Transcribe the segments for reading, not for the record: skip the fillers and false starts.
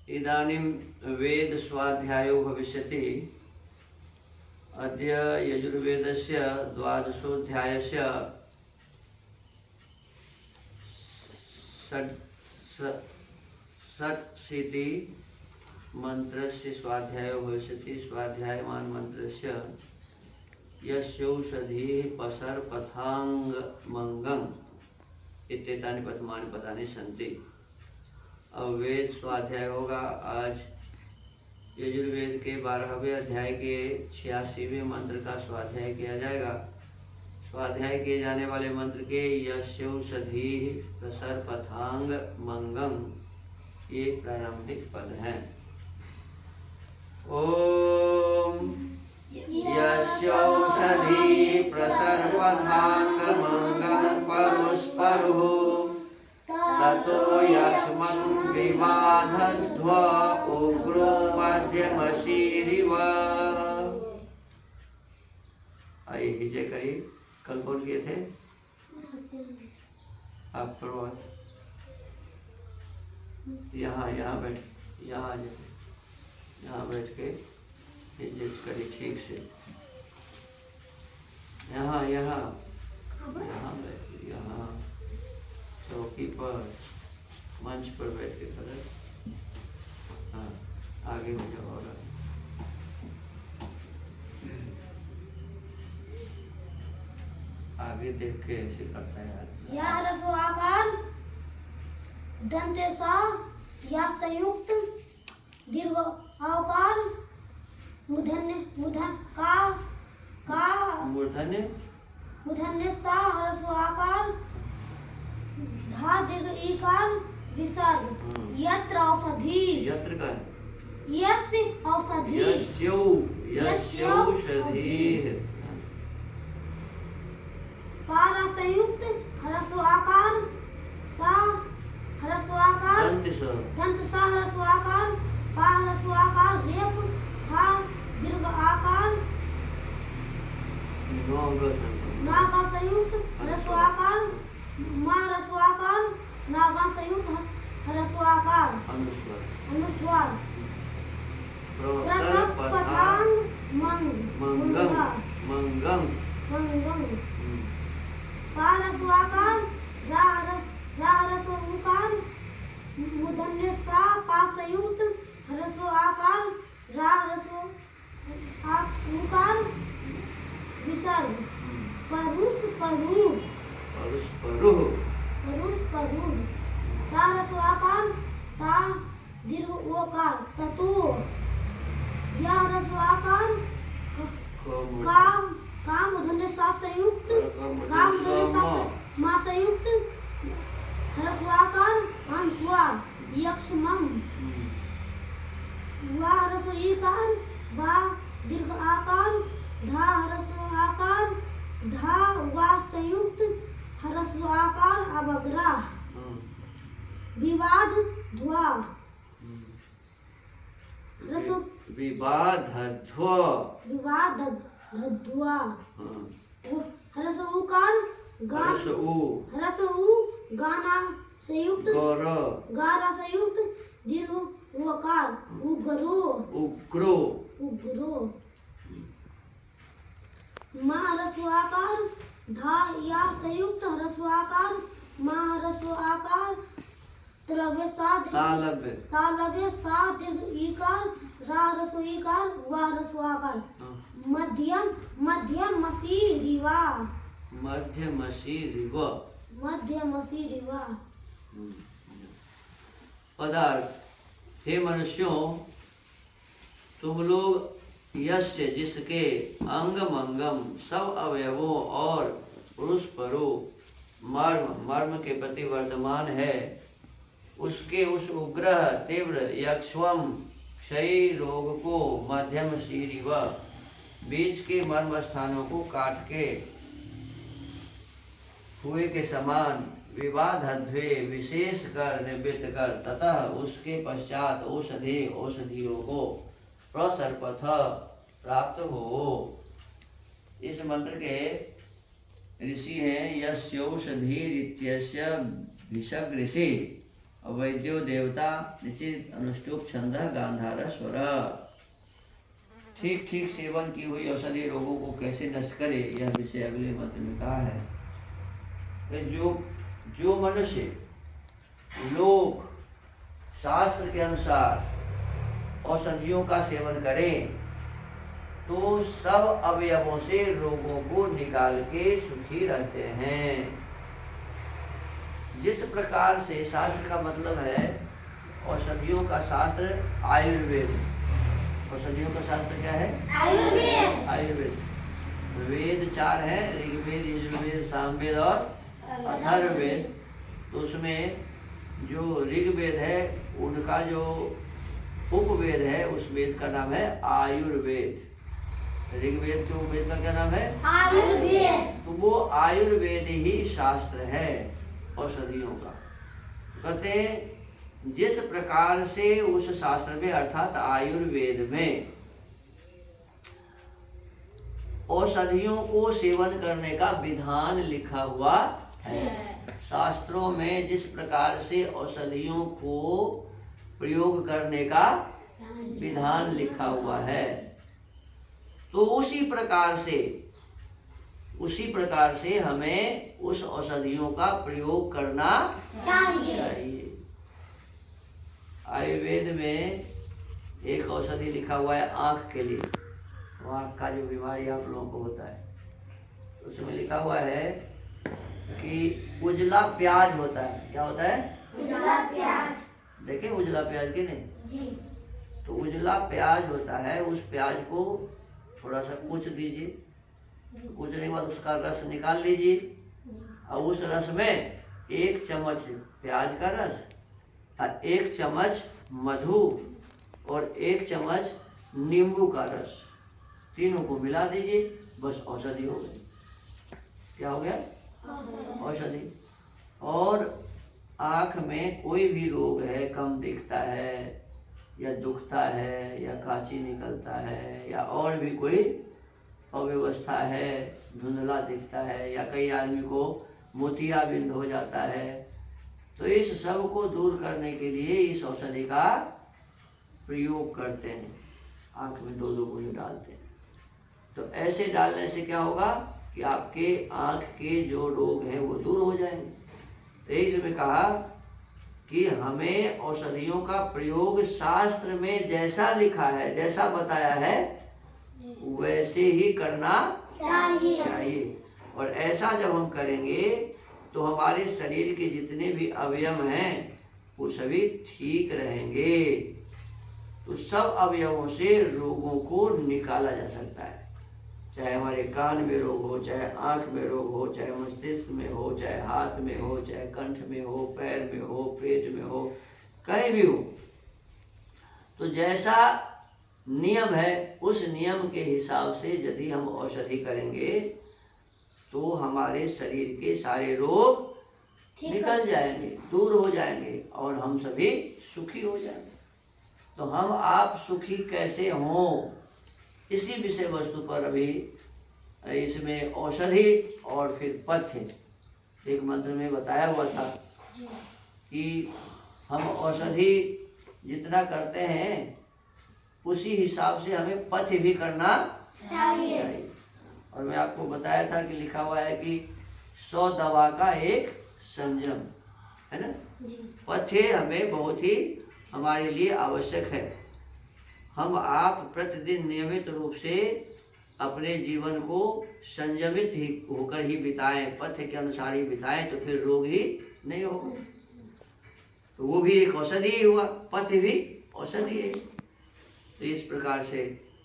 इदानीं वेद स्वाध्यायो भविष्यति। अद्य यजुर्वेदस्य 12 षट्शीति मंत्रस्य स्वाध्यायो भविष्यति। स्वाध्यायमान मंत्रस्य यस्यौषधिः पसर्पथाङ्गमङ्गम् इत्येतानि प्रथमानि पदानि सन्ति। अब वेद स्वाध्याय होगा। आज यजुर्वेद के 12वें अध्याय के 86वें मंत्र का स्वाध्याय किया जाएगा। स्वाध्याय किए जाने वाले मंत्र के यस्यौषधिः प्रसर्पथाङ्गमङ्गम् ये प्रारंभिक पद हैं। ओम यस्यौषधिः प्रसर्पथाङ्गमङ्गं परुस्परुः ततो यक्ष्मं विबाधध्व उग्रो मध्यमशीरिव। आइए विजय करिए। कल कौन किए थे आप? करो यहाँ बैठ, यहाँ बैठ के विजय करिए ठीक से। यहाँ बैठ, यहाँ चौकी पर मंच पर बैठ के करें। हाँ आगे हो जाओ। और आगे देख के ऐसे करता है आदमी। या रसो आकार दंते सा या संयुक्त दीर्घ आकार मूर्धन्य सा ह्रस्व आकार धा दीर्घ ईकार विसर्ग। यत्र औषधि, यत्र का यस्य औषधि, यस्यौषधिः पारा संयुक्त ह्रस्व आकार सा ह्रस्व आकार दंत सा ह्रस्व आकार पा ह्रस्व आकार रेप था दीर्घ आकार नागा संयुक्त ह्रस्व आकार मा ह्रस्व आकार नागा संयुक्त ह्रस्व आकार अनुस्वार मंगम पा ह्रस्व आकार रा ह्रस्व उकार मूर्धन्य सा पा संयुक्त ह्रस्व आकार रा ह्रस्व उकार विसर्ग परुष ता ह्रस्व आकार ता दीर्घ ओकार ततो या ह्रस्व आकार काम मूर्धन्य सा संयुक्त काम मूर्धन्य सा मा संयुक्त ह्रस्व आकार अनुस्वार यक्ष्मम वा ह्रस्व ईकार वा दीर्घ आकार धा ह्रस्व आकार धा वा संयुक्त ह्रस्व आकार अवग्रह विवाद ध्वा विवादध्वा ह्रस्व उकार ह्रस्व उ गाना संयुक्त गारा संयुक्त दीर्घ उकार उग्रो मा ह्रस्व आकार धा या संयुक्त ह्रस्व आकार मा ह्रस्व आकार तालव्य सा दीर्घ ईकार रा ह्रस्व ईकार वा ह्रस्व आकार मध्यम मशीरिवा। पदार्थ। हे मनुष्यों, तुम लोग यस्य जिसके अंग मंगम सब अवयवों और पुरुष परो मर्म के प्रति वर्तमान है, उसके उस उग्र तीव्र यक्ष्वम क्षयी रोग को मध्यम शीरिव बीच के मर्म स्थानों को काट के हुए के समान विवादध्वे विशेष कर निवृत्त कर ततः उसके पश्चात औषधियों को प्रसर्पथ प्राप्त हो। इस मंत्र के ऋषि हैं यस्यौषधिरित्यस्य विषग ऋषि वैद्यो देवता निश्चित अनुष्टुप छंद गांधार स्वर। ठीक ठीक सेवन की हुई औषधि रोगों को कैसे नष्ट करे, यह विषय अगले मंत्र में कहा है। जो मनुष्य लोक शास्त्र के अनुसार औषधियों का सेवन करें तो सब अवयवों से रोगों को निकाल के सुखी रहते हैं। जिस प्रकार से शास्त्र का मतलब है औषधियों का शास्त्र आयुर्वेद। औषधियों का शास्त्र क्या है? आयुर्वेद। आयुर्वेद वेद 4 है, ऋग्वेद, यजुर्वेद, सामवेद और अथर्ववेद। तो उसमें जो ऋग्वेद है उनका जो उपवेद है उस वेद का नाम है आयुर्वेद। ऋग्वेद के उपवेद का क्या नाम है? आयुर्वेद। तो वो आयुर्वेद ही शास्त्र है औषधियों का। कहते हैं जिस प्रकार से उस शास्त्र में अर्थात आयुर्वेद में औषधियों को सेवन करने का विधान लिखा हुआ है। शास्त्रों में जिस प्रकार से औषधियों को प्रयोग करने का विधान लिखा हुआ है तो उसी प्रकार से हमें उस औषधियों का प्रयोग करना चाहिए। आयुर्वेद में एक औषधि लिखा हुआ है आँख के लिए। आँख का जो बीमारी आप लोगों को होता है उसमें लिखा हुआ है कि उजला प्याज होता है। क्या होता है? उजला प्याज। देखे उजला प्याज के नहीं? तो उजला प्याज होता है, उस प्याज को थोड़ा सा कूच दीजिए, कूचने के बाद उसका रस निकाल लीजिए और उस रस में 1 चम्मच प्याज का रस और 1 चम्मच मधु और 1 चम्मच नींबू का रस, तीनों को मिला दीजिए, बस औषधि हो गई। क्या हो गया? औषधि। और आँख में कोई भी रोग है, कम दिखता है या दुखता है या कांची निकलता है या और भी कोई अव्यवस्था है, धुंधला दिखता है या कई आदमी को मोतियाबिंद हो जाता है, तो इस सब को दूर करने के लिए इस औषधि का प्रयोग करते हैं। आँख में 2-2 बूंद डालते हैं। तो ऐसे डालने से क्या होगा कि आपके आँख के जो रोग हैं वो दूर हो जाएंगे। तो इसमें कहा कि हमें औषधियों का प्रयोग शास्त्र में जैसा लिखा है, जैसा बताया है वैसे ही करना चाहिए। और ऐसा जब हम करेंगे तो हमारे शरीर के जितने भी अवयव हैं वो सभी ठीक रहेंगे। तो सब अवयवों से रोगों को निकाला जा सकता है। चाहे हमारे कान में रोग हो, चाहे आँख में रोग हो, चाहे मस्तिष्क में हो, चाहे हाथ में हो, चाहे कंठ में हो, पैर में हो, पेट में हो, कहीं भी हो। तो जैसा नियम है उस नियम के हिसाब से यदि हम औषधि करेंगे तो हमारे शरीर के सारे रोग निकल जाएंगे, दूर हो जाएंगे और हम सभी सुखी हो जाएंगे। तो हम आप सुखी कैसे हों, इसी विषय वस्तु पर अभी इसमें औषधि और फिर पथ्य एक मंत्र में बताया हुआ था कि हम औषधि जितना करते हैं उसी हिसाब से हमें पथ्य भी करना चाहिए। और मैं आपको बताया था कि लिखा हुआ है कि 100 दवा का एक संयम है ना। पथ्य हमें बहुत ही हमारे लिए आवश्यक है। हम आप प्रतिदिन नियमित रूप से अपने जीवन को संयमित ही होकर ही बिताएं, पथ्य के अनुसार ही बिताएं, तो फिर रोग ही नहीं होगा। तो वो भी एक औषधि ही हुआ, पथ्य भी औषधि है। तो इस प्रकार से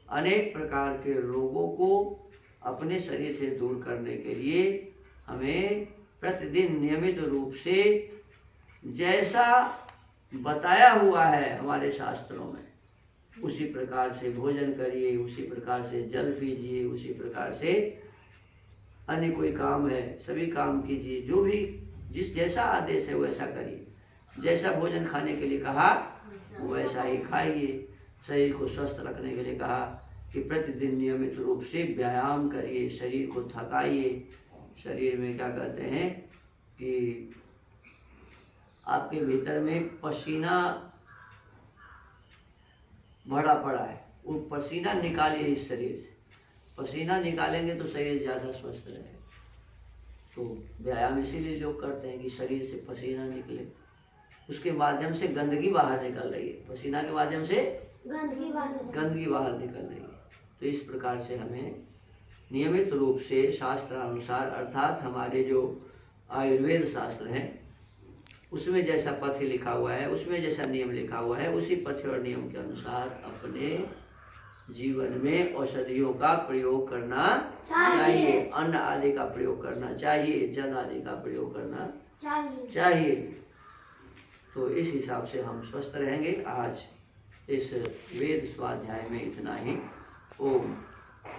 अनेक प्रकार के रोगों को अपने शरीर से दूर करने के लिए हमें प्रतिदिन नियमित रूप से जैसा बताया हुआ है हमारे शास्त्रों में उसी प्रकार से भोजन करिए, उसी प्रकार से जल पीजिए, उसी प्रकार से अन्य कोई काम है सभी काम कीजिए। जो भी जिस जैसा आदेश है वैसा करिए। जैसा भोजन खाने के लिए कहा वैसा ही खाइए। शरीर को स्वस्थ रखने के लिए कहा कि प्रतिदिन नियमित रूप से व्यायाम करिए, शरीर को थकाइए। शरीर में क्या कहते हैं कि आपके भीतर में पसीना भरा पड़ा है, वो पसीना निकालिए इस शरीर से। पसीना निकालेंगे तो शरीर ज़्यादा स्वस्थ रहेगा। तो व्यायाम इसीलिए लोग करते हैं कि शरीर से पसीना निकले, उसके माध्यम से गंदगी बाहर निकल रही है, पसीना के माध्यम से गंदगी बाहर निकल रही है। तो इस प्रकार से हमें नियमित रूप से शास्त्रानुसार, अर्थात हमारे जो आयुर्वेद शास्त्र हैं उसमें जैसा पथ्य लिखा हुआ है, उसमें जैसा नियम लिखा हुआ है, उसी पथ्य और नियम के अनुसार अपने जीवन में औषधियों का प्रयोग करना चाहिए, अन्न आदि का प्रयोग करना चाहिए, जल आदि का प्रयोग करना चाहिए। तो इस हिसाब से हम स्वस्थ रहेंगे। आज इस वेद स्वाध्याय में इतना ही। ओम